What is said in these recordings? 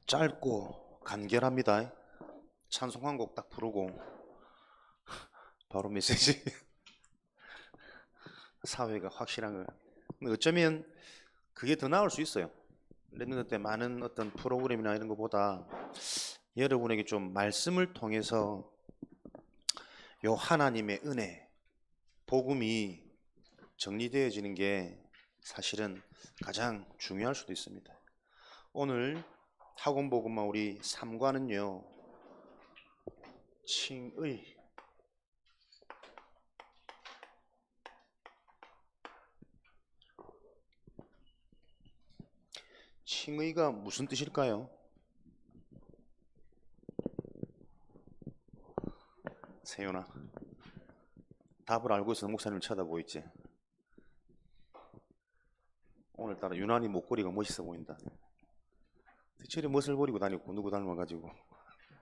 짧고 간결합니다. 찬송 한 곡 딱 부르고 바로 메시지. 사회가 확실한 거. 근데 어쩌면 그게 더 나을 수 있어요. 랩런트 때 많은 어떤 프로그램이나 이런 것보다 여러분에게 좀 말씀을 통해서 요 하나님의 은혜, 복음이 정리되어지는 게 사실은 가장 중요할 수도 있습니다. 오늘 학원 복음만 우리 3과는요, 칭의, 칭의가 무슨 뜻일까요? 세연아, 답을 알고 있어 목사님을 쳐다보고 있지. 오늘따라 유난히 목걸이가 멋있어 보인다. 대체로 멋을 버리고 다니고 누구 닮아가지고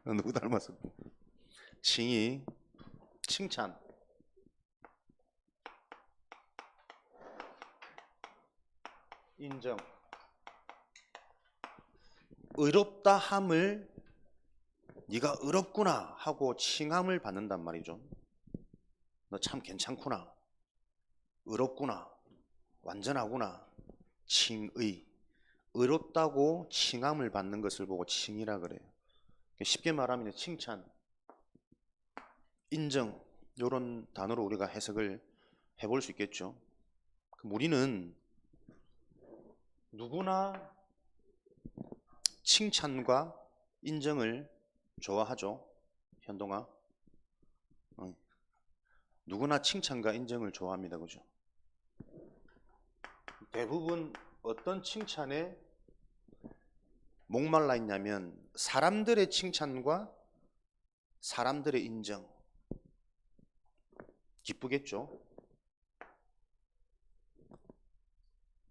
누구 닮았어? 칭의, 칭찬, 인정, 의롭다 함을 네가 의롭구나 하고 칭함을 받는단 말이죠. 너 참 괜찮구나, 의롭구나, 완전하구나. 칭의, 의롭다고 칭함을 받는 것을 보고 칭이라 그래요. 쉽게 말하면 칭찬, 인정, 이런 단어로 우리가 해석을 해볼 수 있겠죠. 그럼 우리는 누구나 칭찬과 인정을 좋아하죠. 현동아, 누구나 칭찬과 인정을 좋아합니다. 그죠? 대부분 어떤 칭찬에 목말라 있냐면 사람들의 칭찬과 사람들의 인정. 기쁘겠죠?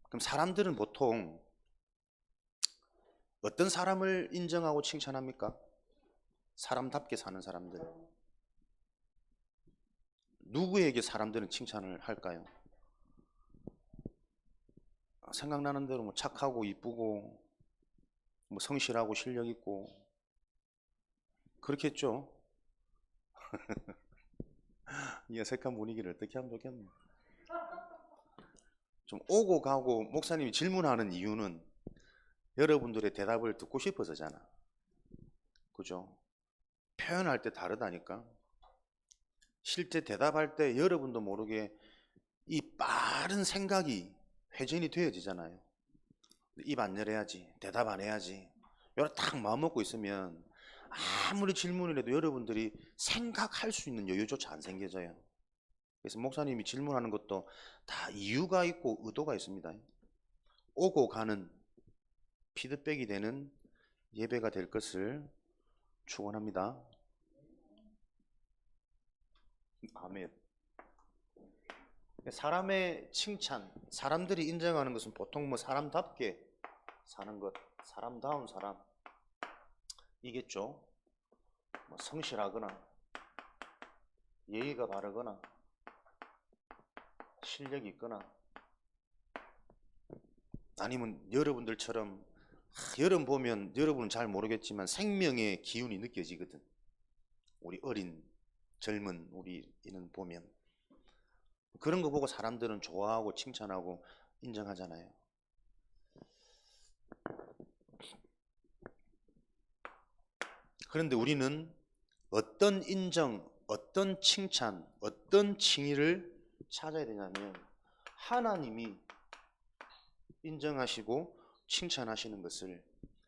그럼 사람들은 보통 어떤 사람을 인정하고 칭찬합니까? 사람답게 사는 사람들. 누구에게 사람들은 칭찬을 할까요? 생각나는 대로 뭐 착하고 이쁘고 뭐 성실하고 실력 있고 그렇겠죠. 이 어색한 분위기를 어떻게 하면 좋겠노. 좀 오고 가고 목사님이 질문하는 이유는 여러분들의 대답을 듣고 싶어서잖아. 그죠? 표현할 때 다르다니까. 실제 대답할 때 여러분도 모르게 이 빠른 생각이 회전이 되어지잖아요. 입 안 열어야지, 대답 안 해야지. 여러 딱 마음 먹고 있으면 아무리 질문을 해도 여러분들이 생각할 수 있는 여유조차 안 생겨져요. 그래서 목사님이 질문하는 것도 다 이유가 있고 의도가 있습니다. 오고 가는 피드백이 되는 예배가 될 것을 축원합니다. 아멘. 사람의 칭찬, 사람들이 인정하는 것은 보통 뭐 사람답게 사는 것, 사람다운 사람 이겠죠. 뭐 성실하거나 예의가 바르거나 실력이 있거나 아니면 여러분들처럼 여러분 보면 여러분은 잘 모르겠지만 생명의 기운이 느껴지거든. 우리 어린 젊은 우리는 보면 그런 거 보고 사람들은 좋아하고 칭찬하고 인정하잖아요. 그런데 우리는 어떤 인정, 어떤 칭찬, 어떤 칭의를 찾아야 되냐면 하나님이 인정하시고 칭찬하시는 것을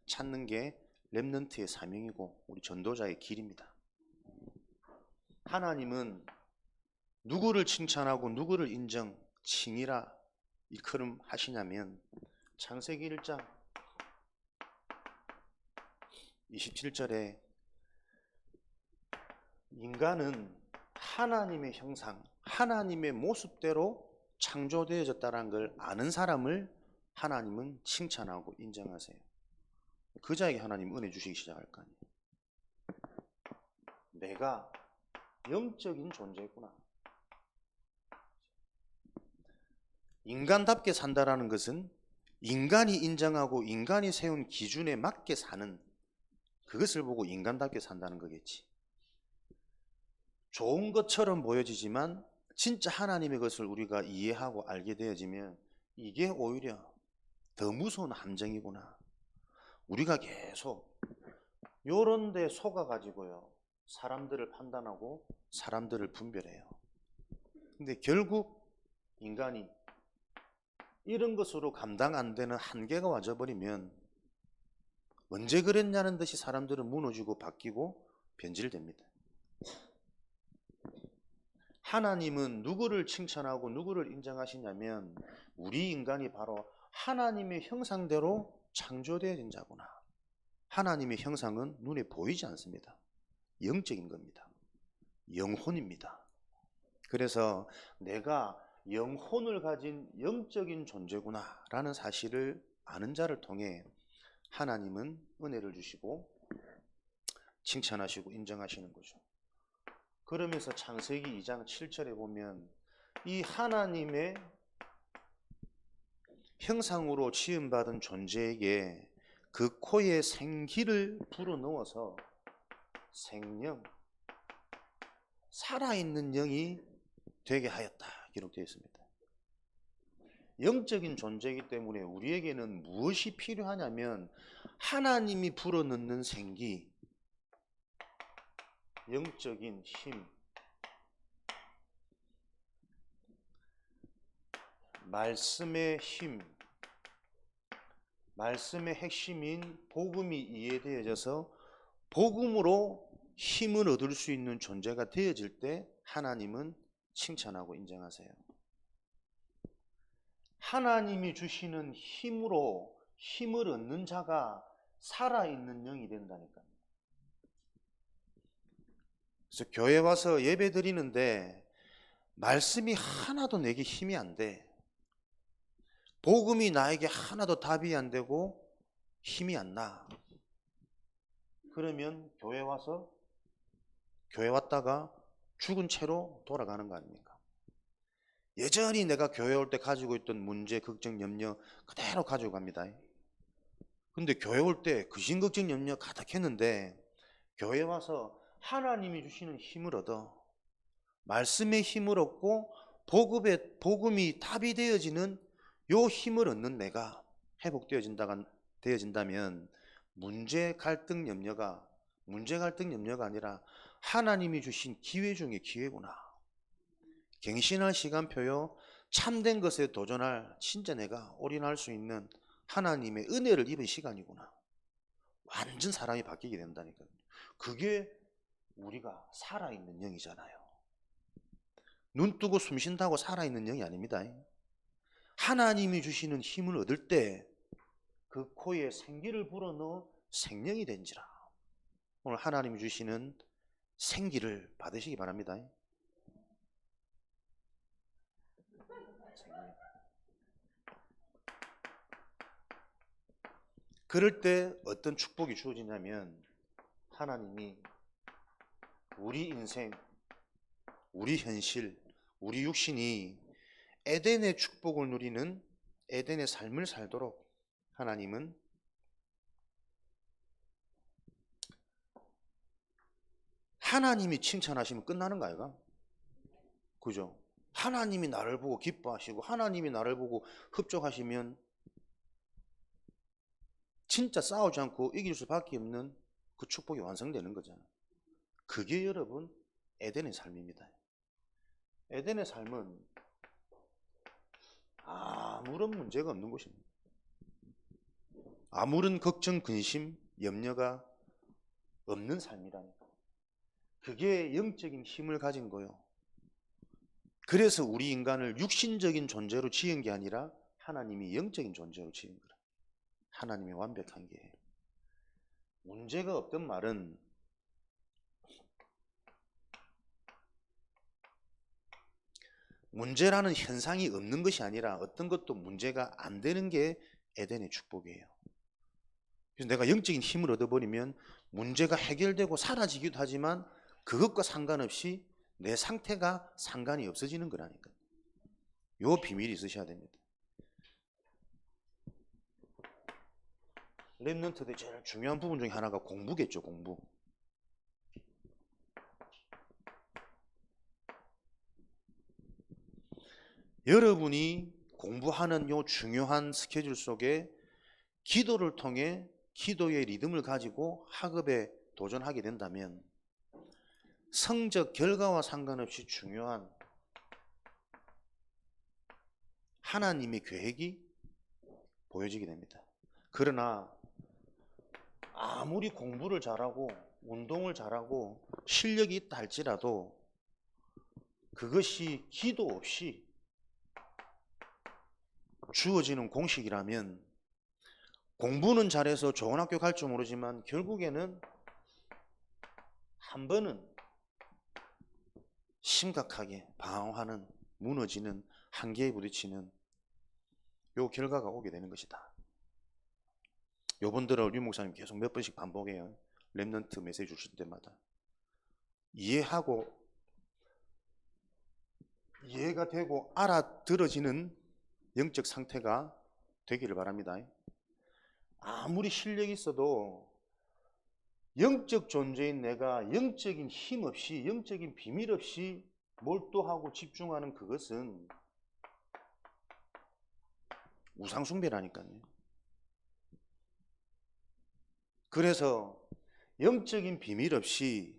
찾는 게 렘넌트의 사명이고 우리 전도자의 길입니다. 하나님은 누구를 칭찬하고 누구를 인정, 칭이라 일컬음 하시냐면 창세기 1장 27절에 인간은 하나님의 형상, 하나님의 모습대로 창조되어졌다는 걸 아는 사람을 하나님은 칭찬하고 인정하세요. 그 자에게 하나님 은혜 주시기 시작할 거 아니에요. 내가 영적인 존재구나. 인간답게 산다라는 것은 인간이 인정하고 인간이 세운 기준에 맞게 사는 그것을 보고 인간답게 산다는 거겠지. 좋은 것처럼 보여지지만 진짜 하나님의 것을 우리가 이해하고 알게 되어지면 이게 오히려 더 무서운 함정이구나. 우리가 계속 요런 데 속아가지고요, 사람들을 판단하고 사람들을 분별해요. 근데 결국 인간이 이런 것으로 감당 안 되는 한계가 와져버리면 언제 그랬냐는 듯이 사람들은 무너지고 바뀌고 변질됩니다. 하나님은 누구를 칭찬하고 누구를 인정하시냐면 우리 인간이 바로 하나님의 형상대로 창조되어진 자구나. 하나님의 형상은 눈에 보이지 않습니다. 영적인 겁니다. 영혼입니다. 그래서 내가 영혼을 가진 영적인 존재구나 라는 사실을 아는 자를 통해 하나님은 은혜를 주시고 칭찬하시고 인정하시는 거죠. 그러면서 창세기 2장 7절에 보면 이 하나님의 형상으로 지음받은 존재에게 그 코에 생기를 불어넣어서 생명, 살아있는 영이 되게 하였다 기록되어 있습니다. 영적인 존재이기 때문에 우리에게는 무엇이 필요하냐면 하나님이 불어넣는 생기, 영적인 힘, 말씀의 힘, 말씀의 핵심인 복음이 이해되어져서 복음으로 힘을 얻을 수 있는 존재가 되어질 때 하나님은 칭찬하고 인정하세요. 하나님이 주시는 힘으로 힘을 얻는 자가 살아있는 영이 된다니까요. 그래서 교회 와서 예배 드리는데 말씀이 하나도 내게 힘이 안 돼. 복음이 나에게 하나도 답이 안 되고 힘이 안 나. 그러면 교회 왔다가 죽은 채로 돌아가는 거 아닙니까? 여전히 내가 교회 올 때 가지고 있던 문제, 걱정, 염려 그대로 가지고 갑니다. 근데 교회 올 때 근심, 걱정, 염려 가득했는데 교회 와서 하나님이 주시는 힘을 얻어 말씀의 힘을 얻고 복음이 답이 되어지는 요 힘을 얻는 내가 회복되어진다면 문제, 갈등, 염려가 아니라 하나님이 주신 기회 중에 기회구나. 갱신할 시간표요, 참된 것에 도전할 진짜 내가 올인할 수 있는 하나님의 은혜를 입은 시간이구나. 완전 사람이 바뀌게 된다니까요. 그게 우리가 살아있는 영이잖아요. 눈 뜨고 숨 쉰다고 살아있는 영이 아닙니다. 하나님이 주시는 힘을 얻을 때 그 코에 생기를 불어넣어 생명이 된지라. 오늘 하나님이 주시는 생기를 받으시기 바랍니다. 그럴 때 어떤 축복이 주어지냐면 하나님이 우리 인생, 우리 현실, 우리 육신이 에덴의 축복을 누리는 에덴의 삶을 살도록 하나님은 하나님이 칭찬하시면 끝나는 거 아이가? 그죠? 하나님이 나를 보고 기뻐하시고 하나님이 나를 보고 흡족하시면 진짜 싸우지 않고 이길 수밖에 없는 그 축복이 완성되는 거잖아요. 그게 여러분 에덴의 삶입니다. 에덴의 삶은 아무런 문제가 없는 곳입니다. 아무런 걱정, 근심, 염려가 없는 삶이라니까. 그게 영적인 힘을 가진 거요. 그래서 우리 인간을 육신적인 존재로 지은 게 아니라 하나님이 영적인 존재로 지은 거라. 하나님이 완벽한 게. 문제가 없던 말은 문제라는 현상이 없는 것이 아니라 어떤 것도 문제가 안 되는 게 에덴의 축복이에요. 그래서 내가 영적인 힘을 얻어버리면 문제가 해결되고 사라지기도 하지만 그것과 상관없이 내 상태가 상관이 없어지는 거라니까요. 요 비밀이 있으셔야 됩니다. 랩넌트의 제일 중요한 부분 중에 하나가 공부겠죠, 공부. 여러분이 공부하는 요 중요한 스케줄 속에 기도를 통해 기도의 리듬을 가지고 학업에 도전하게 된다면 성적 결과와 상관없이 중요한 하나님의 계획이 보여지게 됩니다. 그러나 아무리 공부를 잘하고 운동을 잘하고 실력이 있다 할지라도 그것이 기도 없이 주어지는 공식이라면 공부는 잘해서 좋은 학교 갈 줄 모르지만 결국에는 한 번은 심각하게 방황하는, 무너지는, 한계에 부딪히는 요 결과가 오게 되는 것이다. 요번 들어 류 목사님 계속 몇 번씩 반복해요. 랩넌트 메시지 주실 때마다. 이해하고 이해가 되고 알아들어지는 영적 상태가 되기를 바랍니다. 아무리 실력이 있어도 영적 존재인 내가 영적인 힘 없이, 영적인 비밀 없이 몰두하고 집중하는 그것은 우상숭배라니까요. 그래서 영적인 비밀 없이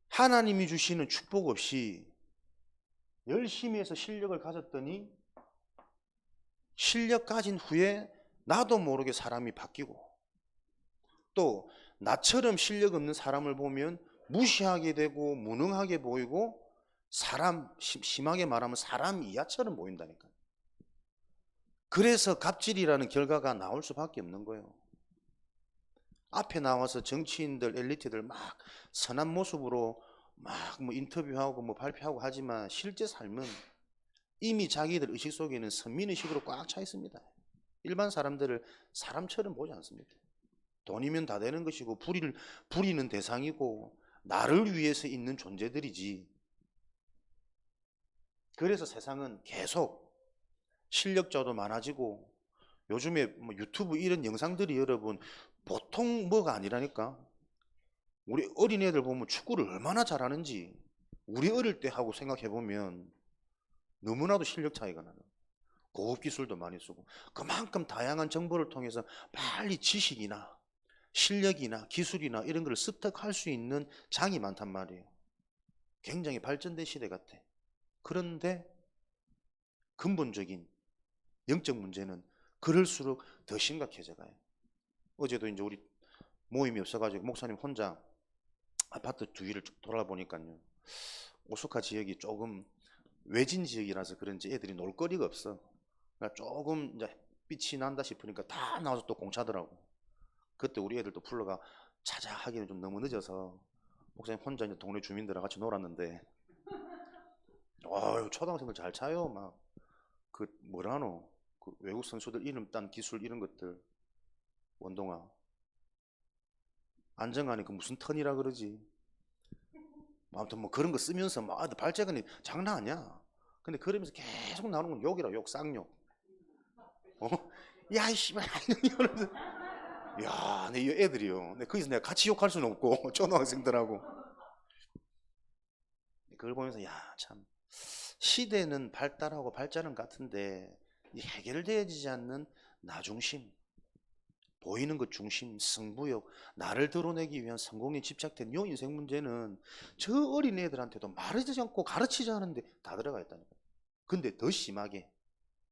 하나님이 주시는 축복 없이 열심히 해서 실력을 가졌더니 실력 가진 후에 나도 모르게 사람이 바뀌고 또 나처럼 실력 없는 사람을 보면 무시하게 되고 무능하게 보이고 사람, 심하게 말하면 사람 이하처럼 보인다니까요. 그래서 갑질이라는 결과가 나올 수밖에 없는 거예요. 앞에 나와서 정치인들, 엘리트들 막 선한 모습으로 막 뭐 인터뷰하고 뭐 발표하고 하지만 실제 삶은 이미 자기들 의식 속에는 선민의식으로 꽉 차 있습니다. 일반 사람들을 사람처럼 보지 않습니다. 돈이면 다 되는 것이고 부리는 대상이고 나를 위해서 있는 존재들이지. 그래서 세상은 계속 실력자도 많아지고 요즘에 뭐 유튜브 이런 영상들이 여러분 보통 뭐가 아니라니까. 우리 어린애들 보면 축구를 얼마나 잘하는지 우리 어릴 때 하고 생각해 보면 너무나도 실력 차이가 나요. 고급 기술도 많이 쓰고 그만큼 다양한 정보를 통해서 빨리 지식이나 실력이나 기술이나 이런 걸 습득할 수 있는 장이 많단 말이에요. 굉장히 발전된 시대 같아. 그런데 근본적인 영적 문제는 그럴수록 더 심각해져 가요. 어제도 이제 우리 모임이 없어가지고 목사님 혼자 아파트 주위를 쭉 돌아보니까요. 오스카 지역이 조금 외진 지역이라서 그런지 애들이 놀 거리가 없어. 그러니까 조금 이제 빛이 난다 싶으니까 다 나와서 또 공차더라고. 그때 우리 애들도 불러가 자자 하기는 좀 너무 늦어서 목사님 혼자 이제 동네 주민들하고 같이 놀았는데, 아유 초등학생들 잘 차요. 막 그 뭐라노 그 외국 선수들 이름 딴 기술 이런 것들 원동아 안정환이 그 무슨 턴이라 그러지. 아무튼 뭐 그런 거 쓰면서 막 발재간이 장난 아니야. 근데 그러면서 계속 나오는 건 욕이라 욕, 쌍욕. 어? 야, 이 씨발, 이러면서. 야, 내 이 애들이요. 근데 거기서 내가 같이 욕할 수는 없고, 초등학생들하고. 그걸 보면서, 야, 참. 시대는 발달하고 발전은 같은데, 이 해결되어지지 않는 나중심, 보이는 것 중심, 승부욕, 나를 드러내기 위한 성공에 집착된 요 인생 문제는 저 어린 애들한테도 말하지 않고 가르치지 않은데 다 들어가 있다니까. 근데 더 심하게.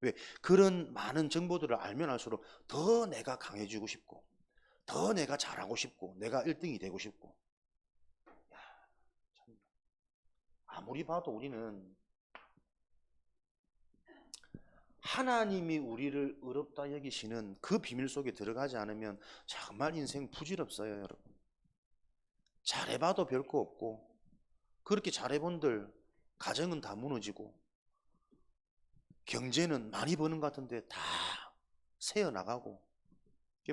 왜? 그런 많은 정보들을 알면 알수록 더 내가 강해지고 싶고, 더 내가 잘하고 싶고, 내가 1등이 되고 싶고. 야, 참. 아무리 봐도 우리는 하나님이 우리를 의롭다 여기시는 그 비밀 속에 들어가지 않으면 정말 인생 부질없어요, 여러분. 잘해봐도 별거 없고, 그렇게 잘해본들 가정은 다 무너지고, 경제는 많이 버는 것 같은데 다 새어나가고.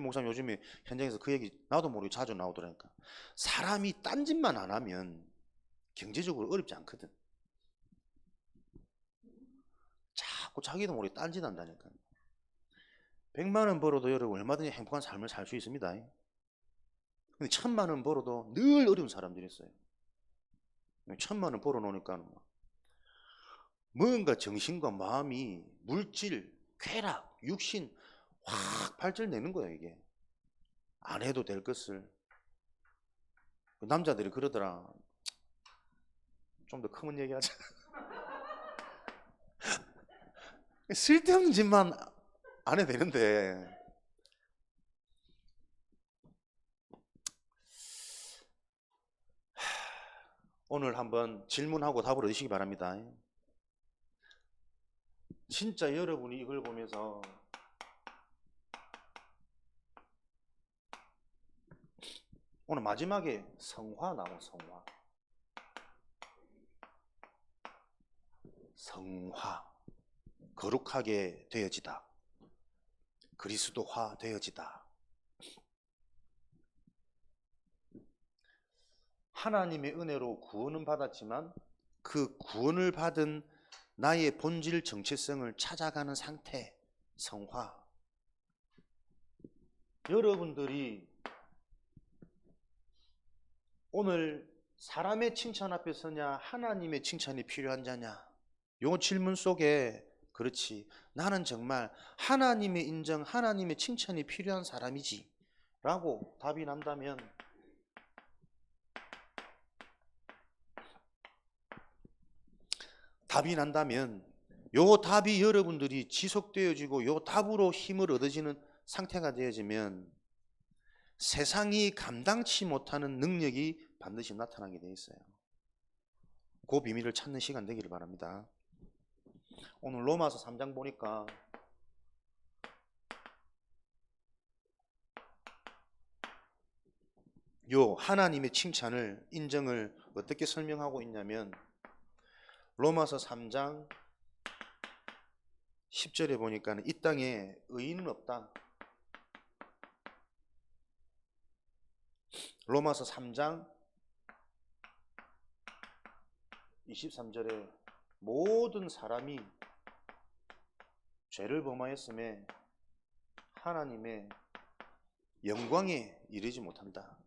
목사님 요즘에 현장에서 그 얘기 나도 모르게 자주 나오더라니까. 사람이 딴짓만 안 하면 경제적으로 어렵지 않거든. 자꾸 자기도 모르게 딴짓 한다니까. 100만 원 벌어도 여러분 얼마든지 행복한 삶을 살 수 있습니다. 근데 1000만 원 벌어도 늘 어려운 사람들이 있어요. 1000만 원 벌어놓으니까 뭔가 정신과 마음이 물질, 쾌락, 육신 확 발전되는 거예요. 이게 안 해도 될 것을. 남자들이 그러더라. 좀 더 크면 얘기하자. 쓸데없는 짓만 안 해도 되는데 오늘 한번 질문하고 답을 얻으시기 바랍니다. 진짜 여러분이 이걸 보면서 오늘 마지막에 성화 나와. 성화, 거룩하게 되어지다, 그리스도화 되어지다. 하나님의 은혜로 구원은 받았지만 그 구원을 받은 나의 본질 정체성을 찾아가는 상태, 성화. 여러분들이 오늘 사람의 칭찬 앞에 서냐 하나님의 칭찬이 필요한 자냐, 요 질문 속에 그렇지 나는 정말 하나님의 인정, 하나님의 칭찬이 필요한 사람이지 라고 답이 난다면 요 답이 여러분들이 지속되어지고 요 답으로 힘을 얻어지는 상태가 되어지면 세상이 감당치 못하는 능력이 반드시 나타나게 되어 있어요. 그 비밀을 찾는 시간 되기를 바랍니다. 오늘 로마서 3장 보니까 요 하나님의 칭찬을, 인정을 어떻게 설명하고 있냐면 로마서 3장 10절에 보니까 이 땅에 의인은 없다. 로마서 3장 23절에 모든 사람이 죄를 범하였음에 하나님의 영광에 이르지 못한다.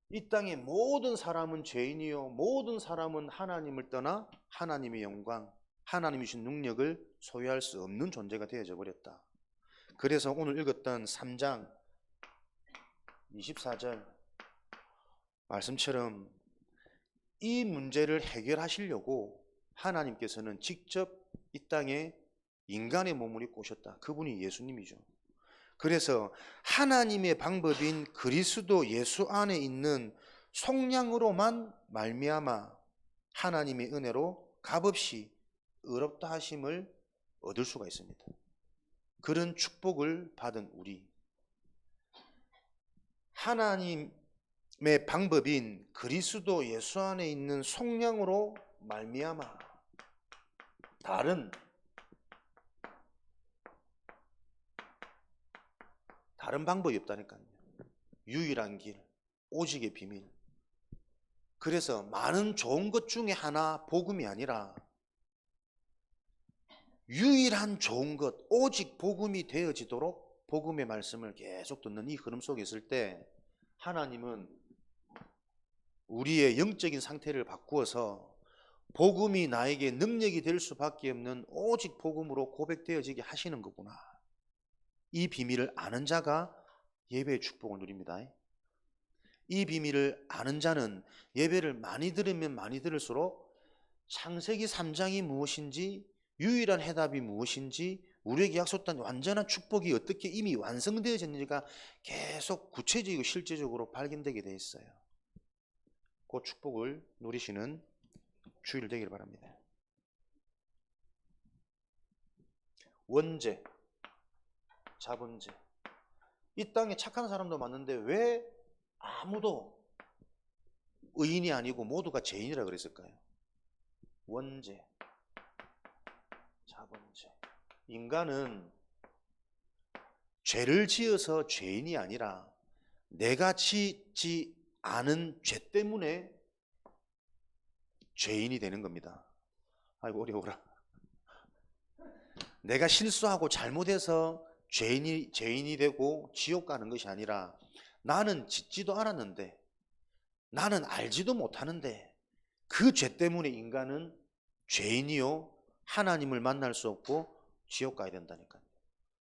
이 땅의 모든 사람은 죄인이요 모든 사람은 하나님을 떠나 하나님의 영광, 하나님이 주신 능력을 소유할 수 없는 존재가 되어져 버렸다. 그래서 오늘 읽었던 3장 24절 말씀처럼 이 문제를 해결하시려고 하나님께서는 직접 이 땅에 인간의 몸을 입고 오셨다. 그분이 예수님이죠. 그래서 하나님의 방법인 그리스도 예수 안에 있는 속량으로만 말미암아 하나님의 은혜로 값없이 의롭다 하심을 얻을 수가 있습니다. 그런 축복을 받은 우리, 하나님의 방법인 그리스도 예수 안에 있는 속량으로 말미암아 다른 방법이 없다니까요. 유일한 길, 오직의 비밀. 그래서 많은 좋은 것 중에 하나 복음이 아니라 유일한 좋은 것, 오직 복음이 되어지도록 복음의 말씀을 계속 듣는 이 흐름 속에 있을 때 하나님은 우리의 영적인 상태를 바꾸어서 복음이 나에게 능력이 될 수밖에 없는 오직 복음으로 고백되어지게 하시는 거구나. 이 비밀을 아는 자가 예배의 축복을 누립니다. 이 비밀을 아는 자는 예배를 많이 들으면 많이 들을수록 창세기 3장이 무엇인지, 유일한 해답이 무엇인지, 우리에게 약속된 완전한 축복이 어떻게 이미 완성되어졌는지가 계속 구체적이고 실제적으로 발견되게 되어 있어요. 그 축복을 누리시는 주일 되기를 바랍니다. 원죄, 자본죄. 이 땅에 착한 사람도 많은데 왜 아무도 의인이 아니고 모두가 죄인이라 그랬을까요? 원죄, 자본죄. 인간은 죄를 지어서 죄인이 아니라 내가 짓지 않은 죄 때문에 죄인이 되는 겁니다. 아이고 어려워라. 내가 실수하고 잘못해서 죄인이 되고 지옥 가는 것이 아니라 나는 짓지도 않았는데, 나는 알지도 못하는데 그 죄 때문에 인간은 죄인이요 하나님을 만날 수 없고 지옥 가야 된다니까요.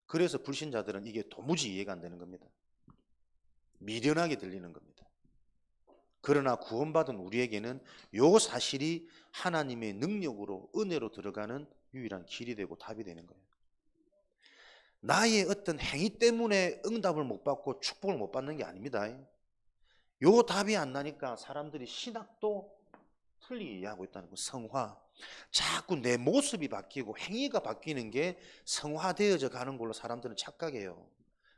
그래서 불신자들은 이게 도무지 이해가 안 되는 겁니다. 미련하게 들리는 겁니다. 그러나 구원받은 우리에게는 요 사실이 하나님의 능력으로 은혜로 들어가는 유일한 길이 되고 답이 되는 거예요. 나의 어떤 행위 때문에 응답을 못 받고 축복을 못 받는 게 아닙니다. 요 답이 안 나니까 사람들이 신학도 틀리게 이해하고 있다는 거. 성화. 자꾸 내 모습이 바뀌고 행위가 바뀌는 게 성화되어져 가는 걸로 사람들은 착각해요.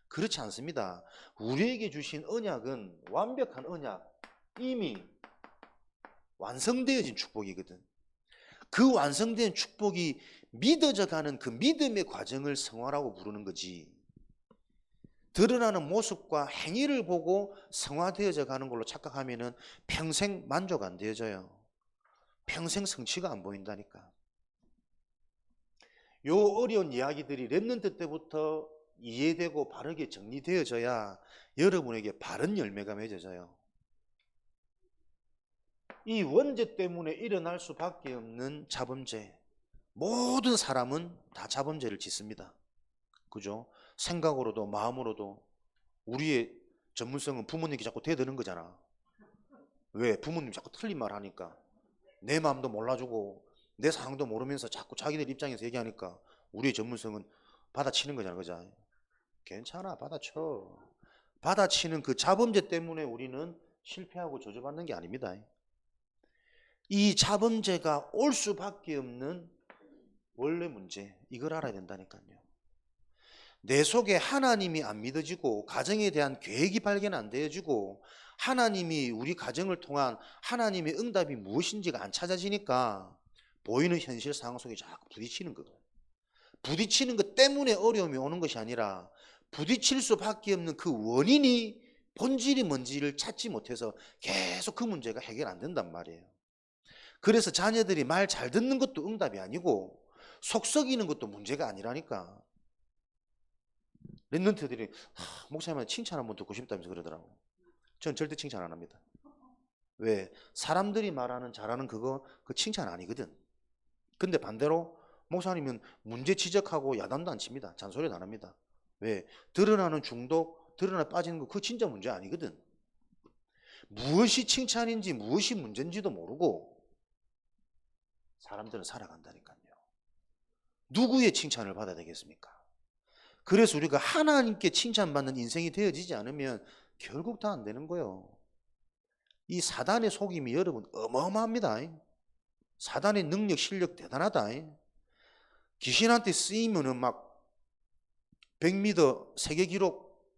그렇지 않습니다. 우리에게 주신 언약은 완벽한 언약, 이미 완성되어진 축복이거든. 그 완성된 축복이 믿어져 가는 그 믿음의 과정을 성화라고 부르는 거지. 드러나는 모습과 행위를 보고 성화되어져 가는 걸로 착각하면은 평생 만족 안 되어져요. 평생 성취가 안 보인다니까. 요 어려운 이야기들이 렘넌트 때부터 이해되고 바르게 정리되어져야 여러분에게 바른 열매가 맺어져요. 이 원죄 때문에 일어날 수밖에 없는 자범죄. 모든 사람은 다 자범죄를 짓습니다. 그죠? 생각으로도 마음으로도. 우리의 전문성은 부모님께 자꾸 대드는 거잖아. 왜? 부모님 자꾸 틀린 말 하니까. 내 마음도 몰라주고 내 상황도 모르면서 자꾸 자기들 입장에서 얘기하니까 우리의 전문성은 받아치는 거잖아. 그죠? 괜찮아, 받아쳐. 받아치는 그 자범죄 때문에 우리는 실패하고 저주받는 게 아닙니다. 이 자범죄가 올 수밖에 없는 원래 문제, 이걸 알아야 된다니까요. 내 속에 하나님이 안 믿어지고 가정에 대한 계획이 발견 안 되어지고 하나님이 우리 가정을 통한 하나님의 응답이 무엇인지가 안 찾아지니까 보이는 현실 상황 속에 자꾸 부딪히는 거예요. 부딪히는 것 때문에 어려움이 오는 것이 아니라 부딪힐 수밖에 없는 그 원인이 본질이 뭔지를 찾지 못해서 계속 그 문제가 해결 안 된단 말이에요. 그래서 자녀들이 말 잘 듣는 것도 응답이 아니고 속 썩이는 것도 문제가 아니라니까. 랩런트들이 목사님한테 칭찬 한번 듣고 싶다면서 그러더라고. 전 절대 칭찬 안 합니다. 왜? 사람들이 말하는 잘하는 그거 그 칭찬 아니거든. 근데 반대로 목사님은 문제 지적하고 야단도 안 칩니다. 잔소리도 안 합니다. 왜? 드러나는 중독, 드러나 빠지는 거 그거 진짜 문제 아니거든. 무엇이 칭찬인지 무엇이 문제인지도 모르고 사람들은 살아간다니까요. 누구의 칭찬을 받아야 되겠습니까? 그래서 우리가 하나님께 칭찬받는 인생이 되어지지 않으면 결국 다 안 되는 거예요. 이 사단의 속임이 여러분 어마어마합니다. 사단의 능력, 실력 대단하다. 귀신한테 쓰이면은 막 100m 세계 기록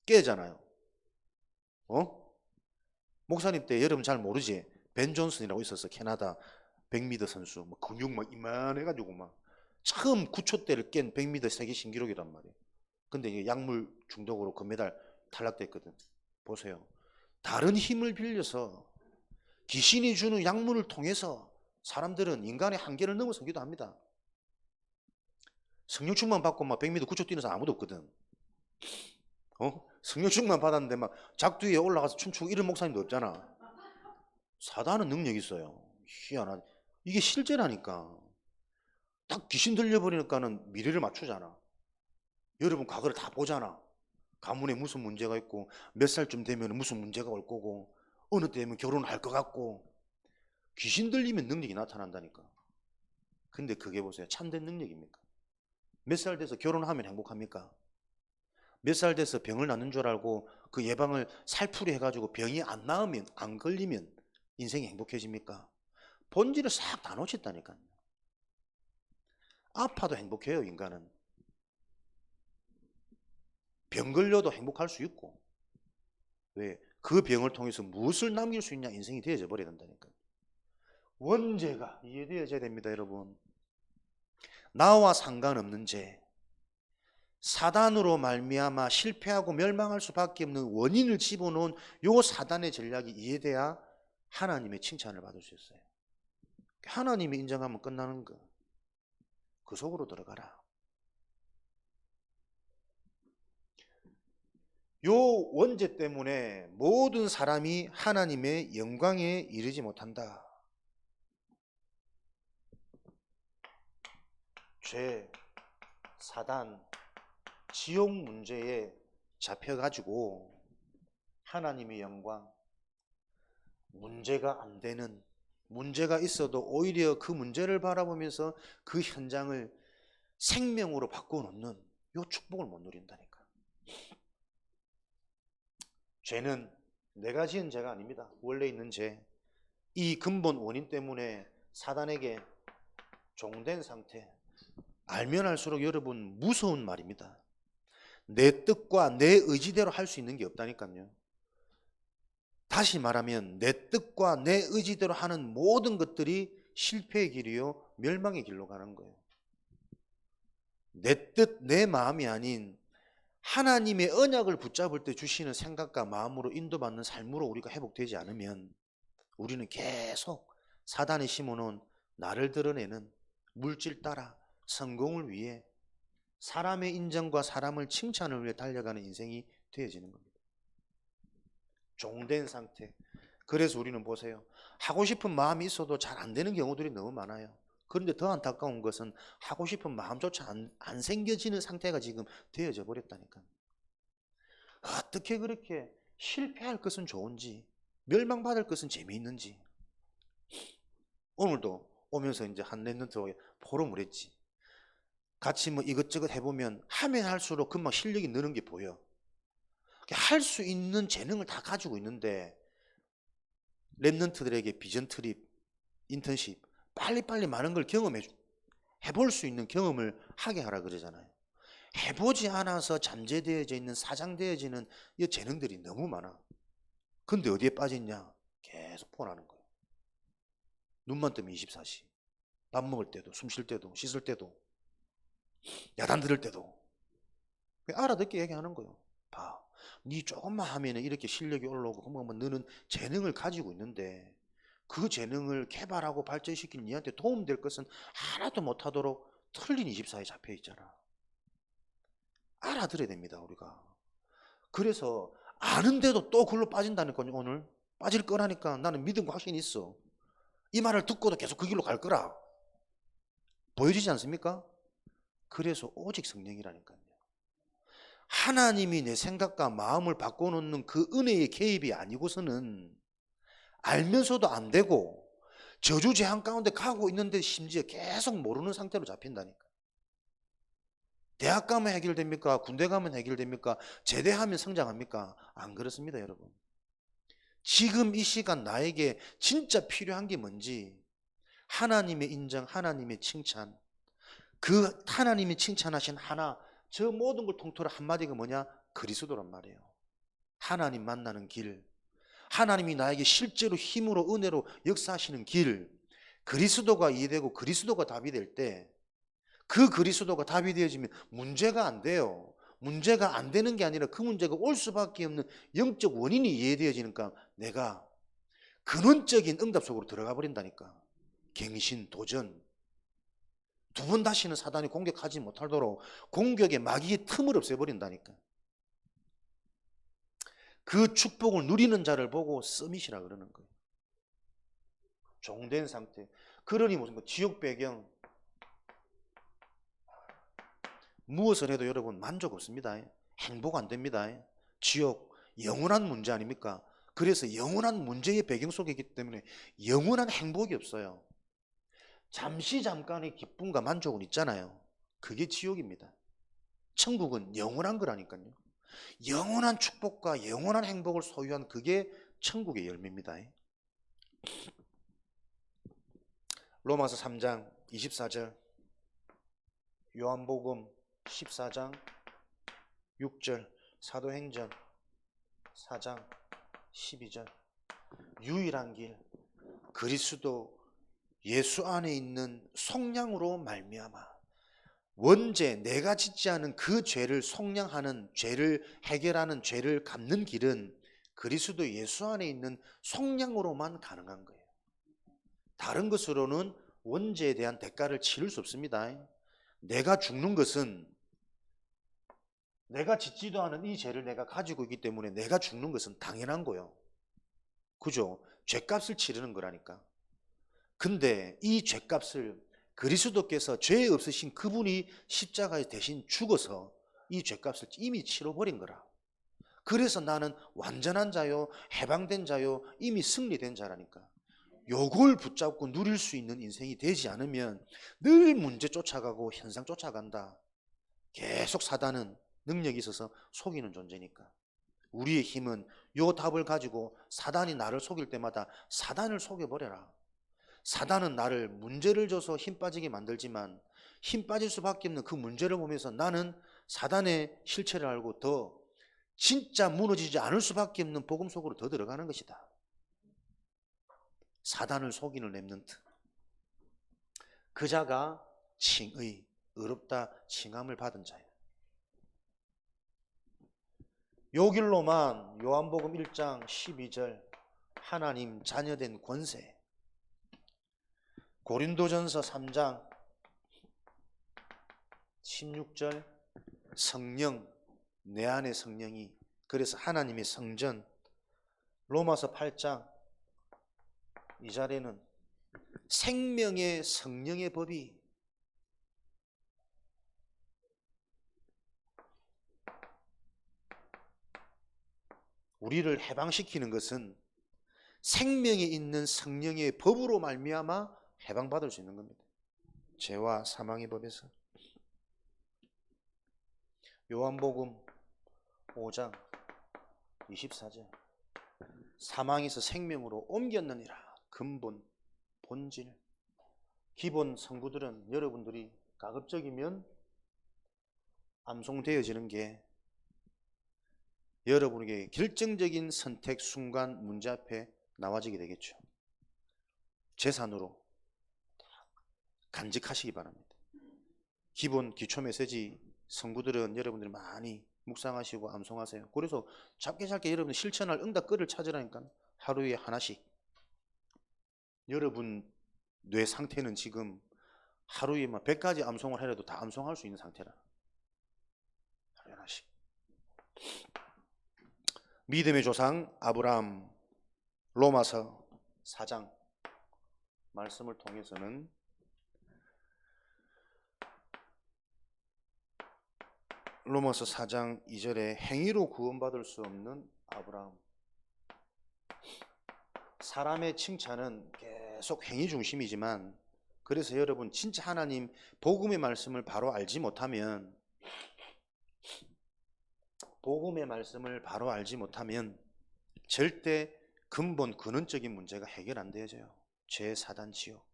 깨잖아요. 목사님 때 여러분 잘 모르지? 벤 존슨이라고 있었어. 캐나다 100m 선수. 뭐 근육 막 이만해가지고 막 처음 9초대를 깬 100m 세계 신기록이란 말이에요. 근데 이게 약물 중독으로 금메달 탈락됐거든. 보세요. 다른 힘을 빌려서 귀신이 주는 약물을 통해서 사람들은 인간의 한계를 넘어서기도 합니다. 성령충만 받고 막 100m 9초 뛰는 사람 아무도 없거든. 성령충만 받았는데 막 작두 위에 올라가서 춤추고 이런 목사님도 없잖아. 사단은 능력이 있어요. 희한하네. 이게 실제라니까. 딱 귀신 들려버리니까는 미래를 맞추잖아. 여러분 과거를 다 보잖아. 가문에 무슨 문제가 있고 몇 살쯤 되면 무슨 문제가 올 거고 어느 때 되면 결혼할 것 같고 귀신 들리면 능력이 나타난다니까. 근데 그게 보세요. 참된 능력입니까? 몇 살 돼서 결혼하면 행복합니까? 몇 살 돼서 병을 낫는 줄 알고 그 예방을 살풀이 해가지고 병이 안 나으면 안 걸리면 인생이 행복해집니까? 본질을 싹 다 놓쳤다니까요. 아파도 행복해요. 인간은. 병 걸려도 행복할 수 있고. 왜? 그 병을 통해서 무엇을 남길 수 있냐 인생이 되어져 버려야 된다니까요. 원죄가 이해되어져야 됩니다. 여러분. 나와 상관없는 죄, 사단으로 말미암아 실패하고 멸망할 수밖에 없는 원인을 집어넣은 요 사단의 전략이 이해돼야 하나님의 칭찬을 받을 수 있어요. 하나님이 인정하면 끝나는 거. 그 속으로 들어가라. 요 원죄 때문에 모든 사람이 하나님의 영광에 이르지 못한다. 죄, 사단, 지옥 문제에 잡혀가지고 하나님의 영광, 문제가 안 되는, 문제가 있어도 오히려 그 문제를 바라보면서 그 현장을 생명으로 바꿔놓는 요 축복을 못 누린다니까. 죄는 내가 지은 죄가 아닙니다. 원래 있는 죄. 이 근본 원인 때문에 사단에게 종된 상태. 알면 알수록 여러분 무서운 말입니다. 내 뜻과 내 의지대로 할 수 있는 게 없다니까요. 다시 말하면 내 뜻과 내 의지대로 하는 모든 것들이 실패의 길이요 멸망의 길로 가는 거예요. 내 뜻, 내 마음이 아닌 하나님의 언약을 붙잡을 때 주시는 생각과 마음으로 인도받는 삶으로 우리가 회복되지 않으면 우리는 계속 사단이 심어놓은 나를 드러내는 물질 따라 성공을 위해 사람의 인정과 사람을 칭찬을 위해 달려가는 인생이 되어지는 겁니다. 종된 상태. 그래서 우리는 보세요. 하고 싶은 마음이 있어도 잘 안 되는 경우들이 너무 많아요. 그런데 더 안타까운 것은 하고 싶은 마음조차 안 생겨지는 상태가 지금 되어져 버렸다니까요. 어떻게 그렇게 실패할 것은 좋은지, 멸망받을 것은 재미있는지. 오늘도 오면서 이제 한 랩런트와 포럼을 했지. 같이 뭐 이것저것 해보면 하면 할수록 금방 실력이 느는 게 보여. 할 수 있는 재능을 다 가지고 있는데 랩런트들에게 비전 트립, 인턴십 빨리빨리 많은 걸 해볼 수 있는 경험을 하게 하라 그러잖아요. 해보지 않아서 잠재되어져 있는 사장되어지는 이 재능들이 너무 많아. 근데 어디에 빠졌냐? 계속 폰하는 거예요. 눈만 뜨면 24시. 밥 먹을 때도, 숨 쉴 때도, 씻을 때도, 야단 들을 때도. 알아듣게 얘기하는 거예요. 봐, 네 조금만 하면 이렇게 실력이 올라오고 뭐 너는 재능을 가지고 있는데 그 재능을 개발하고 발전시킬 니한테 도움될 것은 하나도 못하도록 틀린 24에 잡혀 있잖아. 알아들어야 됩니다, 우리가. 그래서 아는데도 또 글로 빠진다니까요. 오늘 빠질 거라니까 나는 믿음과 확신이 있어. 이 말을 듣고도 계속 그 길로 갈 거라 보여지지 않습니까? 그래서 오직 성령이라니까요. 하나님이 내 생각과 마음을 바꿔놓는 그 은혜의 개입이 아니고서는 알면서도 안 되고 저주재앙 가운데 가고 있는데 심지어 계속 모르는 상태로 잡힌다니까. 대학 가면 해결됩니까? 군대 가면 해결됩니까? 제대하면 성장합니까? 안 그렇습니다, 여러분. 지금 이 시간 나에게 진짜 필요한 게 뭔지 하나님의 인정, 하나님의 칭찬, 그 하나님이 칭찬하신 하나, 저 모든 걸 통틀어 한마디가 뭐냐? 그리스도란 말이에요. 하나님 만나는 길, 하나님이 나에게 실제로 힘으로 은혜로 역사하시는 길, 그리스도가 이해되고 그리스도가 답이 될 때 그 그리스도가 답이 되어지면 문제가 안 돼요. 문제가 안 되는 게 아니라 그 문제가 올 수밖에 없는 영적 원인이 이해되어지니까 내가 근원적인 응답 속으로 들어가 버린다니까. 갱신, 도전. 두 번 다시는 사단이 공격하지 못하도록 공격의 마귀의 틈을 없애버린다니까. 그 축복을 누리는 자를 보고 서밋이라 그러는 거예요. 종된 상태. 그러니 무슨 지옥 배경 무엇을 해도 여러분 만족 없습니다. 행복 안 됩니다. 지옥 영원한 문제 아닙니까? 그래서 영원한 문제의 배경 속에 있기 때문에 영원한 행복이 없어요. 잠시 잠깐의 기쁨과 만족은 있잖아요. 그게 지옥입니다. 천국은 영원한 거라니까요. 영원한 축복과 영원한 행복을 소유한 그게 천국의 열매입니다. 로마서 3장 24절, 요한복음 14장 6절, 사도행전 4장 12절. 유일한 길, 그리스도 예수 안에 있는 속량으로 말미암아 원죄, 내가 짓지 않은 그 죄를 속량하는, 죄를 해결하는, 죄를 갚는 길은 그리스도 예수 안에 있는 속량으로만 가능한 거예요. 다른 것으로는 원죄에 대한 대가를 치를 수 없습니다. 내가 죽는 것은 내가 짓지도 않은 이 죄를 내가 가지고 있기 때문에 내가 죽는 것은 당연한 거요. 그죠? 죄값을 치르는 거라니까. 근데 이 죄값을 그리스도께서 죄 없으신 그분이 십자가에 대신 죽어서 이 죄값을 이미 치러버린 거라. 그래서 나는 완전한 자요, 해방된 자요, 이미 승리된 자라니까. 요걸 붙잡고 누릴 수 있는 인생이 되지 않으면 늘 문제 쫓아가고 현상 쫓아간다. 계속 사단은 능력이 있어서 속이는 존재니까. 우리의 힘은 요 답을 가지고 사단이 나를 속일 때마다 사단을 속여버려라. 사단은 나를 문제를 줘서 힘 빠지게 만들지만 힘 빠질 수밖에 없는 그 문제를 보면서 나는 사단의 실체를 알고 더 진짜 무너지지 않을 수밖에 없는 복음 속으로 더 들어가는 것이다. 사단을 속이는 렘넌트. 그 자가 칭의, 의롭다 칭함을 받은 자예요. 요 길로만 요한복음 1장 12절 하나님 자녀된 권세, 고린도전서 3장 16절 성령, 내 안에 성령이, 그래서 하나님의 성전, 로마서 8장 이 자리에는 생명의 성령의 법이 우리를 해방시키는 것은 생명에 있는 성령의 법으로 말미암아 해방받을 수 있는 겁니다. 죄와 사망의 법에서. 요한복음 5장 24절 사망에서 생명으로 옮겼느니라. 근본, 본질. 기본 성부들은 여러분들이 가급적이면 암송되어지는 게 여러분에게 결정적인 선택 순간 문제 앞에 나와지게 되겠죠. 재산으로 간직하시기 바랍니다. 기본 기초 메시지 성부들은 여러분들이 많이 묵상하시고 암송하세요. 그래서 짧게 여러분 실천할 응답글을 찾으라니까. 하루에 하나씩. 여러분 뇌 상태는 지금 하루에 100가지 암송을 해도 다 암송할 수 있는 상태라. 하루에 하나씩. 믿음의 조상 아브라함, 로마서 4장 말씀을 통해서는 로마서 4장 2절에 행위로 구원받을 수 없는 아브라함. 사람의 칭찬은 계속 행위 중심이지만, 그래서 여러분 진짜 하나님 복음의 말씀을 바로 알지 못하면 절대 근본 근원적인 문제가 해결 안 되어져요. 죄, 사단, 지옥.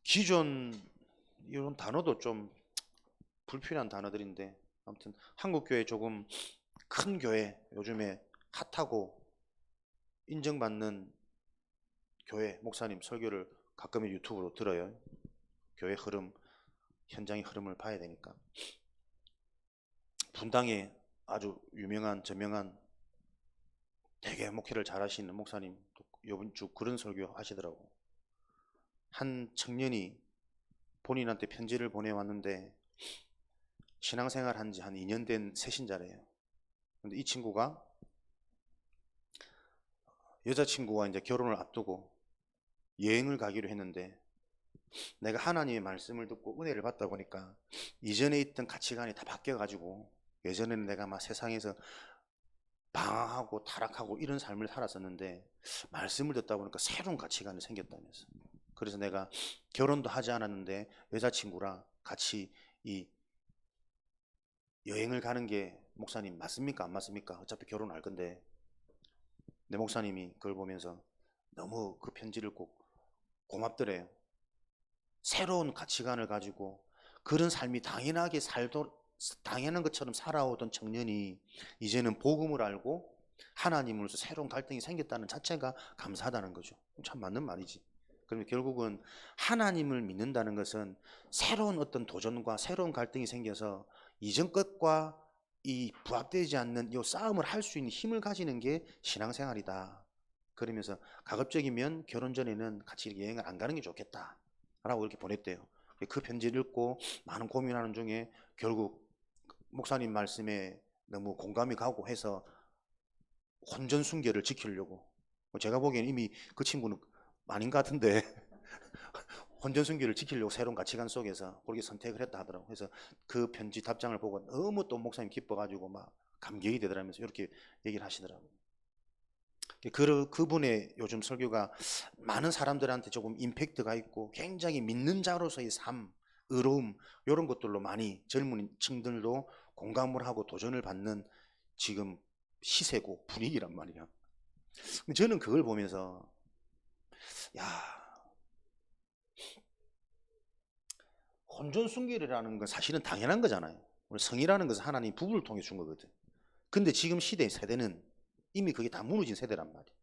기존 이런 단어도 좀 불필요한 단어들인데, 아무튼 한국교회 조금 큰 교회, 요즘에 핫하고 인정받는 교회 목사님 설교를 가끔은 유튜브로 들어요. 교회 흐름, 현장의 흐름을 봐야 되니까. 분당에 아주 유명한 저명한 되게 목회를 잘하시는 목사님 이번 주 그런 설교 하시더라고. 한 청년이 본인한테 편지를 보내왔는데 신앙생활 한 지 한 2년 된 새신자래요. 근데 이 친구가 여자친구와 이제 결혼을 앞두고 여행을 가기로 했는데, 내가 하나님의 말씀을 듣고 은혜를 받다 보니까 이전에 있던 가치관이 다 바뀌어가지고, 예전에는 내가 막 세상에서 방황하고 타락하고 이런 삶을 살았었는데 말씀을 듣다 보니까 새로운 가치관이 생겼다면서. 그래서 내가 결혼도 하지 않았는데 여자친구랑 같이 이 여행을 가는 게 목사님 맞습니까? 안 맞습니까? 어차피 결혼할 건데. 내 목사님이 그걸 보면서 너무 그 편지를 꼭 고맙더래요. 새로운 가치관을 가지고 그런 삶이 당연한 것처럼 살아오던 청년이 이제는 복음을 알고 하나님으로서 새로운 갈등이 생겼다는 자체가 감사하다는 거죠. 참 맞는 말이지. 그러면 결국은 하나님을 믿는다는 것은 새로운 어떤 도전과 새로운 갈등이 생겨서 이전 것과 이 부합되지 않는 이 싸움을 할 수 있는 힘을 가지는 게 신앙생활이다. 그러면서 가급적이면 결혼 전에는 같이 여행을 안 가는 게 좋겠다. 라고 이렇게 보냈대요. 그 편지를 읽고 많은 고민하는 중에 결국 목사님 말씀에 너무 공감이 가고 해서 혼전순결을 지키려고, 제가 보기에는 이미 그 친구는 아닌 것 같은데 혼전순결을 지키려고 새로운 가치관 속에서 그렇게 선택을 했다 하더라고요. 그래서 그 편지 답장을 보고 너무 또 목사님 기뻐가지고 막 감격이 되더라면서 이렇게 얘기를 하시더라고요. 그분의 요즘 설교가 많은 사람들한테 조금 임팩트가 있고 굉장히 믿는 자로서의 삶, 의로움 이런 것들로 많이 젊은 층들도 공감을 하고 도전을 받는 지금 시세고 분위기란 말이야. 저는 그걸 보면서 야, 혼전순결이라는 건 사실은 당연한 거잖아요. 우리 성이라는 것은 하나님 부부를 통해 준 거거든. 근데 지금 세대는 이미 그게 다 무너진 세대란 말이야.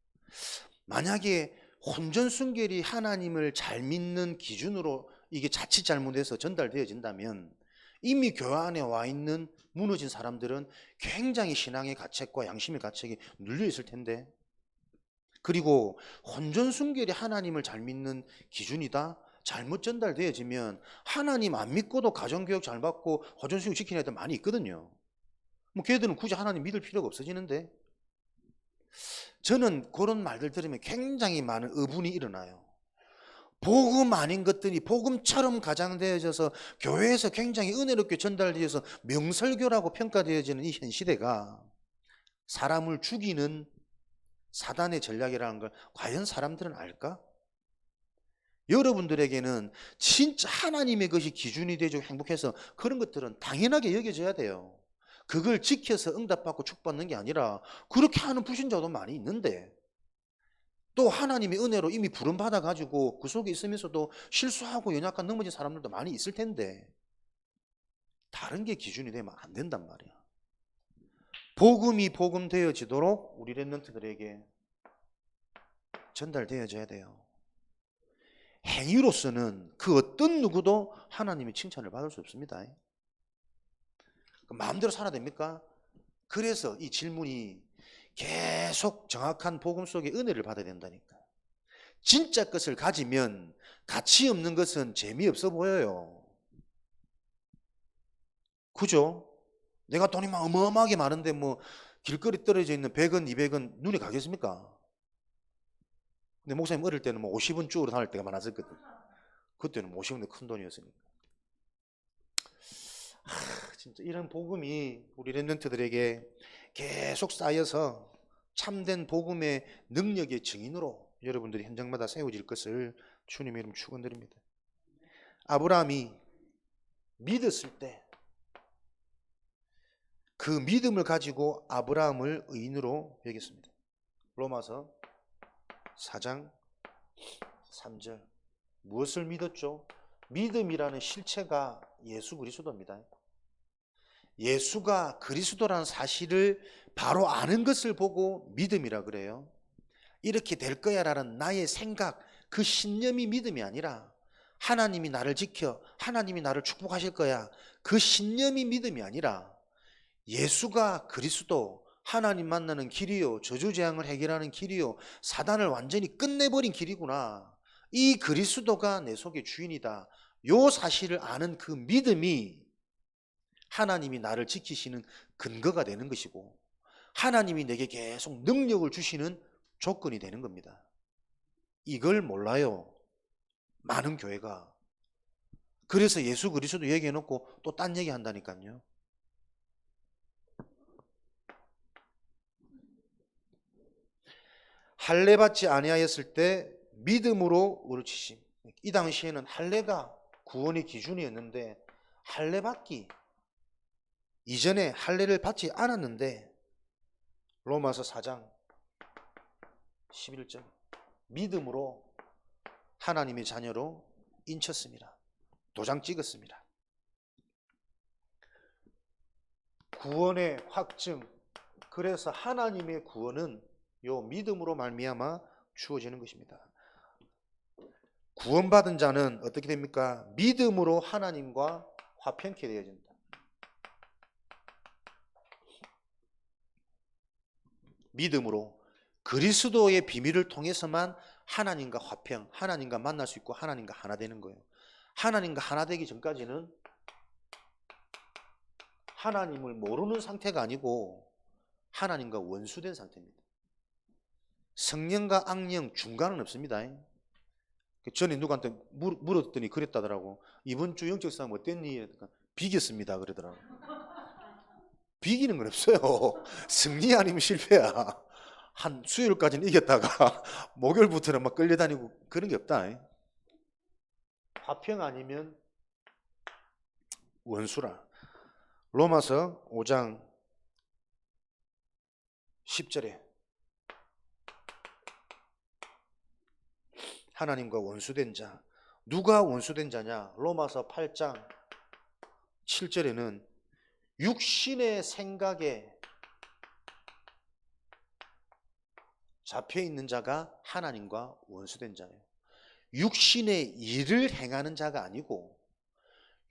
만약에 혼전순결이 하나님을 잘 믿는 기준으로 이게 자칫 잘못해서 전달되어진다면 이미 교회 안에 와 있는 무너진 사람들은 굉장히 신앙의 가책과 양심의 가책이 눌려 있을 텐데, 그리고 혼전순결이 하나님을 잘 믿는 기준이다? 잘못 전달되어지면 하나님 안 믿고도 가정교육 잘 받고 혼전순결 지키는 애들 많이 있거든요. 뭐 걔들은 굳이 하나님 믿을 필요가 없어지는데, 저는 그런 말들 들으면 굉장히 많은 의분이 일어나요. 복음 아닌 것들이 복음처럼 가장되어져서 교회에서 굉장히 은혜롭게 전달되어서 명설교라고 평가되어지는 이 현 시대가 사람을 죽이는 사단의 전략이라는 걸 과연 사람들은 알까? 여러분들에게는 진짜 하나님의 것이 기준이 되죠. 행복해서 그런 것들은 당연하게 여겨져야 돼요. 그걸 지켜서 응답받고 축복받는 게 아니라 그렇게 하는 불신자도 많이 있는데, 또 하나님의 은혜로 이미 부름 받아가지고 그 속에 있으면서도 실수하고 연약한 넘어진 사람들도 많이 있을 텐데 다른 게 기준이 되면 안 된단 말이야. 복음이 복음되어지도록 우리 렘넌트들에게 전달되어져야 돼요. 행위로서는 그 어떤 누구도 하나님의 칭찬을 받을 수 없습니다. 마음대로 살아야 됩니까? 그래서 이 질문이 계속 정확한 복음 속의 은혜를 받아야 된다니까. 진짜 것을 가지면 가치 없는 것은 재미없어 보여요. 그죠? 내가 돈이 막 어마어마하게 많은데 뭐 길거리 떨어져 있는 100원, 200원 눈에 가겠습니까? 근데 목사님 어릴 때는 뭐 50원 쪽으로 다닐 때가 많았었거든. 그때는 50원도 큰 돈이었으니까. 진짜 이런 복음이 우리 렘넌트들에게 계속 쌓여서 참된 복음의 능력의 증인으로 여러분들이 현장마다 세워질 것을 주님의 이름 축원드립니다. 아브라함이 믿었을 때 그 믿음을 가지고 아브라함을 의인으로 여겼습니다. 로마서 4장 3절. 무엇을 믿었죠? 믿음이라는 실체가 예수 그리스도입니다. 예수가 그리스도라는 사실을 바로 아는 것을 보고 믿음이라 그래요. 이렇게 될 거야 라는 나의 생각, 그 신념이 믿음이 아니라 하나님이 나를 지켜, 하나님이 나를 축복하실 거야, 그 신념이 믿음이 아니라 예수가 그리스도, 하나님 만나는 길이요, 저주재앙을 해결하는 길이요, 사단을 완전히 끝내버린 길이구나, 이 그리스도가 내 속의 주인이다, 요 사실을 아는 그 믿음이 하나님이 나를 지키시는 근거가 되는 것이고 하나님이 내게 계속 능력을 주시는 조건이 되는 겁니다. 이걸 몰라요, 많은 교회가. 그래서 예수 그리스도 얘기해놓고 또 딴 얘기 한다니까요. 할례 받지 아니하였을 때 믿음으로 의로치심. 이 당시에는 할례가 구원의 기준이었는데 할례 받기 이전에 할례를 받지 않았는데 로마서 4장 11절 믿음으로 하나님의 자녀로 인쳤습니다. 도장 찍었습니다. 구원의 확증. 그래서 하나님의 구원은 요 믿음으로 말미암아 주어지는 것입니다. 구원받은 자는 어떻게 됩니까? 믿음으로 하나님과 화평케 되어진다. 믿음으로 그리스도의 비밀을 통해서만 하나님과 화평, 하나님과 만날 수 있고 하나님과 하나 되는 거예요. 하나님과 하나 되기 전까지는 하나님을 모르는 상태가 아니고 하나님과 원수된 상태입니다. 성령과 악령 중간은 없습니다. 전에 누구한테 물었더니 그랬다더라고. 이번 주 영적 싸움 어땠니? 비겼습니다 그러더라고. 비기는 건 없어요. 승리 아니면 실패야. 한 수요일까지는 이겼다가 목요일부터는 막 끌려다니고 그런 게 없다. 화평 아니면 원수라. 로마서 5장 10절에 하나님과 원수된 자. 누가 원수된 자냐? 로마서 8장 7절에는 육신의 생각에 잡혀 있는 자가 하나님과 원수된 자예요. 육신의 일을 행하는 자가 아니고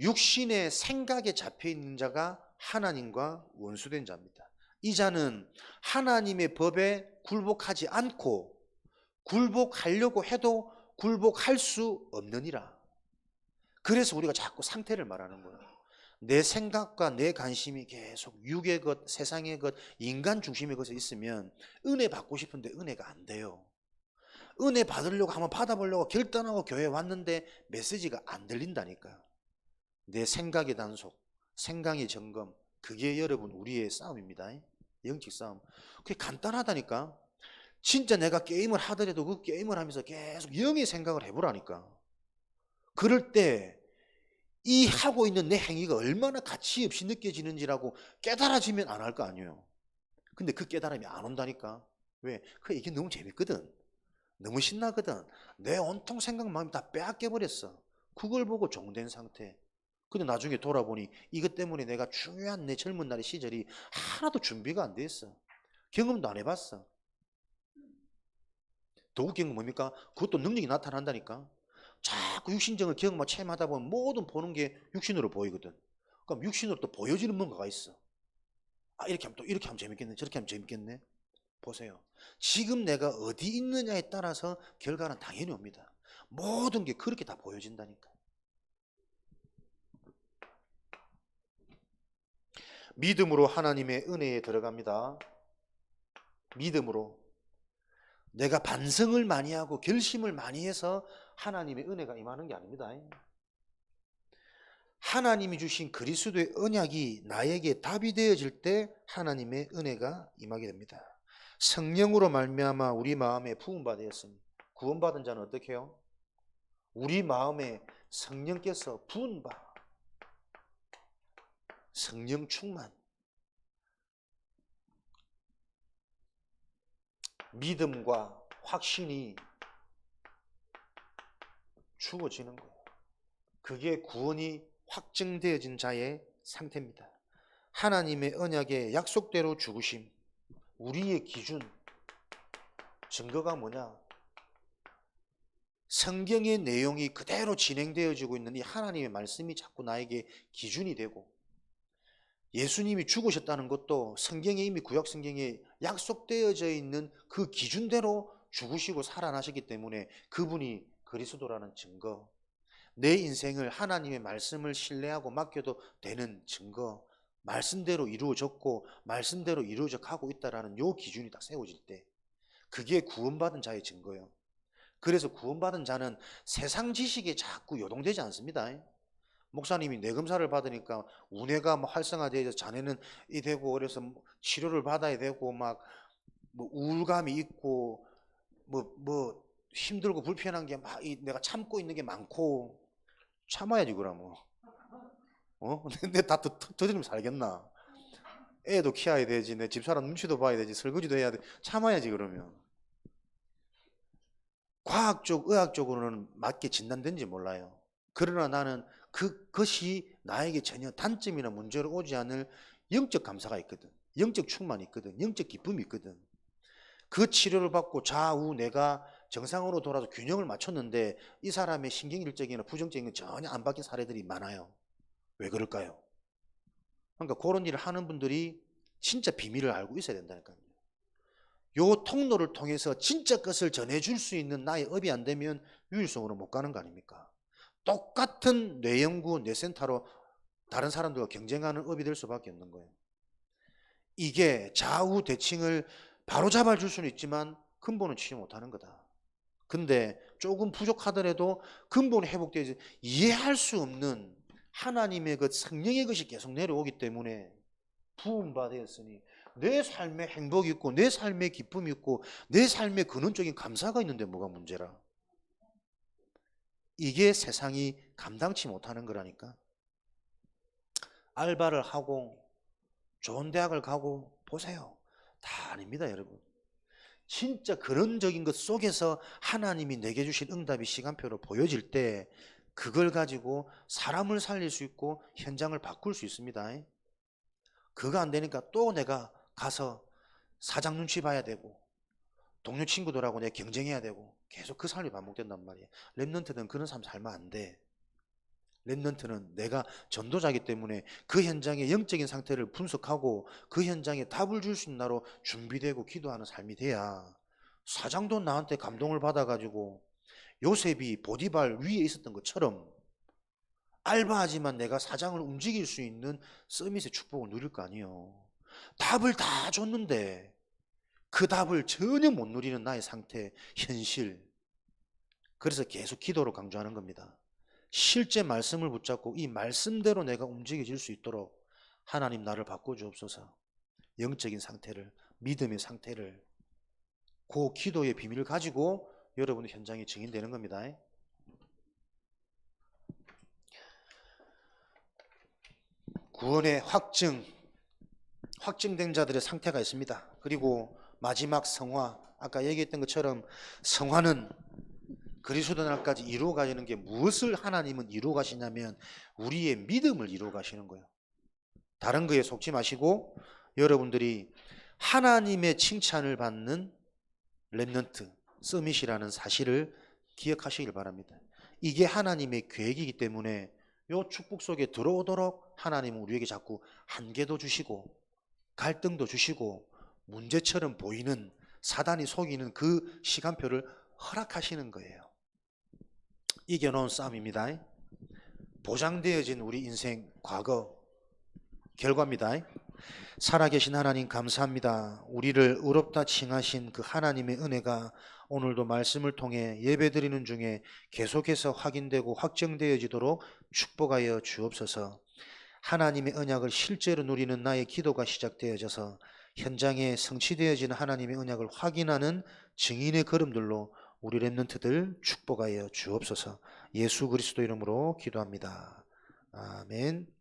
육신의 생각에 잡혀 있는 자가 하나님과 원수된 자입니다. 이 자는 하나님의 법에 굴복하지 않고 굴복하려고 해도 굴복할 수 없느니라. 그래서 우리가 자꾸 상태를 말하는 거예요. 내 생각과 내 관심이 계속 육의 것, 세상의 것, 인간 중심의 것에 있으면 은혜 받고 싶은데 은혜가 안 돼요. 은혜 받으려고 한번 받아보려고 결단하고 교회에 왔는데 메시지가 안 들린다니까요. 내 생각의 단속, 생각의 점검, 그게 여러분 우리의 싸움입니다. 영적 싸움. 그게 간단하다니까. 진짜 내가 게임을 하더라도 그 게임을 하면서 계속 영의 생각을 해보라니까. 그럴 때 이 하고 있는 내 행위가 얼마나 가치 없이 느껴지는지라고 깨달아지면 안 할 거 아니에요. 근데 그 깨달음이 안 온다니까. 왜? 이게 너무 재밌거든. 너무 신나거든. 내 온통 생각 마음이 다 빼앗겨버렸어. 그걸 보고 종된 상태. 근데 나중에 돌아보니 이것 때문에 내가 중요한 내 젊은 날의 시절이 하나도 준비가 안 돼 있어. 경험도 안 해봤어. 더 웃긴 건 뭡니까? 그것도 능력이 나타난다니까. 자꾸 육신적을 경험하고 체험하다 보면 모든 보는 게 육신으로 보이거든. 그럼 육신으로 또 보여지는 뭔가가 있어. 아, 이렇게 하면 또 이렇게 하면 재밌겠네. 저렇게 하면 재밌겠네. 보세요. 지금 내가 어디 있느냐에 따라서 결과는 당연히 옵니다. 모든 게 그렇게 다 보여진다니까. 믿음으로 하나님의 은혜에 들어갑니다. 믿음으로. 내가 반성을 많이 하고 결심을 많이 해서 하나님의 은혜가 임하는 게 아닙니다. 하나님이 주신 그리스도의 언약이 나에게 답이 되어질 때 하나님의 은혜가 임하게 됩니다. 성령으로 말미암아 우리 마음에 부음바 되었으니 구원받은 자는 어떻게 해요? 우리 마음에 성령께서 부은 바, 성령 충만, 믿음과 확신이 주어지는 거예요. 그게 구원이 확증되어진 자의 상태입니다. 하나님의 언약의 약속대로 죽으심, 우리의 기준, 증거가 뭐냐? 성경의 내용이 그대로 진행되어지고 있는 이 하나님의 말씀이 자꾸 나에게 기준이 되고, 예수님이 죽으셨다는 것도 성경에 이미 구약 성경에 약속되어져 있는 그 기준대로 죽으시고 살아나셨기 때문에 그분이 그리스도라는 증거, 내 인생을 하나님의 말씀을 신뢰하고 맡겨도 되는 증거, 말씀대로 이루어졌고 말씀대로 이루어져 가고 있다라는 요 기준이 딱 세워질 때 그게 구원받은 자의 증거예요. 그래서 구원받은 자는 세상 지식에 자꾸 요동되지 않습니다. 목사님이 뇌검사를 받으니까 우뇌가 뭐 활성화되어서 자네는 이 되고 그래서 치료를 받아야 되고 막 뭐 우울감이 있고 뭐 힘들고 불편한 게 막 내가 참고 있는 게 많고 참아야지 그러면. 근데 다 터지면 살겠나? 애도 키워야 되지, 내 집사람 눈치도 봐야 되지, 설거지도 해야 돼. 참아야지 그러면. 과학적, 의학적으로는 맞게 진단된지 몰라요. 그러나 나는 그것이 나에게 전혀 단점이나 문제로 오지 않을 영적 감사가 있거든. 영적 충만이 있거든. 영적 기쁨이 있거든. 그 치료를 받고 좌우 내가 정상으로 돌아서 균형을 맞췄는데 이 사람의 신경질적이나 부정적인 건 전혀 안 바뀐 사례들이 많아요. 왜 그럴까요? 그러니까 그런 일을 하는 분들이 진짜 비밀을 알고 있어야 된다니까요. 요 통로를 통해서 진짜 것을 전해줄 수 있는 나의 업이 안 되면 유일성으로 못 가는 거 아닙니까? 똑같은 뇌연구, 뇌센터로 다른 사람들과 경쟁하는 업이 될 수밖에 없는 거예요. 이게 좌우 대칭을 바로 잡아줄 수는 있지만 근본은 치유 못하는 거다. 근데 조금 부족하더라도 근본이 회복되지, 이해할 수 없는 하나님의 그 성령의 것이 계속 내려오기 때문에 부음받았으니 내 삶에 행복이 있고 내 삶에 기쁨이 있고 내 삶에 근원적인 감사가 있는데 뭐가 문제라. 이게 세상이 감당치 못하는 거라니까. 알바를 하고 좋은 대학을 가고 보세요. 다 아닙니다, 여러분. 진짜 근원적인 것 속에서 하나님이 내게 주신 응답이 시간표로 보여질 때 그걸 가지고 사람을 살릴 수 있고 현장을 바꿀 수 있습니다. 그거 안 되니까 또 내가 가서 사장 눈치 봐야 되고 동료 친구들하고 내가 경쟁해야 되고 계속 그 삶이 반복된단 말이에요. 랩런트는 그런 삶 살면 안 돼. 랩런트는 내가 전도자이기 때문에 그 현장의 영적인 상태를 분석하고 그 현장에 답을 줄 수 있는 나로 준비되고 기도하는 삶이 돼야. 사장도 나한테 감동을 받아가지고 요셉이 보디발 위에 있었던 것처럼 알바하지만 내가 사장을 움직일 수 있는 서밋의 축복을 누릴 거 아니에요. 답을 다 줬는데 그 답을 전혀 못 누리는 나의 상태, 현실. 그래서 계속 기도로 강조하는 겁니다. 실제 말씀을 붙잡고 이 말씀대로 내가 움직여질 수 있도록 하나님 나를 바꿔주옵소서. 영적인 상태를, 믿음의 상태를, 그 기도의 비밀을 가지고 여러분의 현장에 증인되는 겁니다. 구원의 확증된 자들의 상태가 있습니다. 그리고 마지막 성화, 아까 얘기했던 것처럼 성화는 그리스도 날까지 이루어 가시는 게 무엇을 하나님은 이루어 가시냐면 우리의 믿음을 이루어 가시는 거예요. 다른 거에 속지 마시고 여러분들이 하나님의 칭찬을 받는 렘넌트, 서밋이라는 사실을 기억하시길 바랍니다. 이게 하나님의 계획이기 때문에 이 축복 속에 들어오도록 하나님은 우리에게 자꾸 한계도 주시고 갈등도 주시고 문제처럼 보이는 사단이 속이는 그 시간표를 허락하시는 거예요. 이겨놓은 싸움입니다. 보장되어진 우리 인생 과거 결과입니다. 살아계신 하나님 감사합니다. 우리를 의롭다 칭하신 그 하나님의 은혜가 오늘도 말씀을 통해 예배드리는 중에 계속해서 확인되고 확정되어지도록 축복하여 주옵소서. 하나님의 언약을 실제로 누리는 나의 기도가 시작되어져서 현장에 성취되어지는 하나님의 언약을 확인하는 증인의 걸음들로 우리 렘넌트들 축복하여 주옵소서. 예수 그리스도 이름으로 기도합니다. 아멘.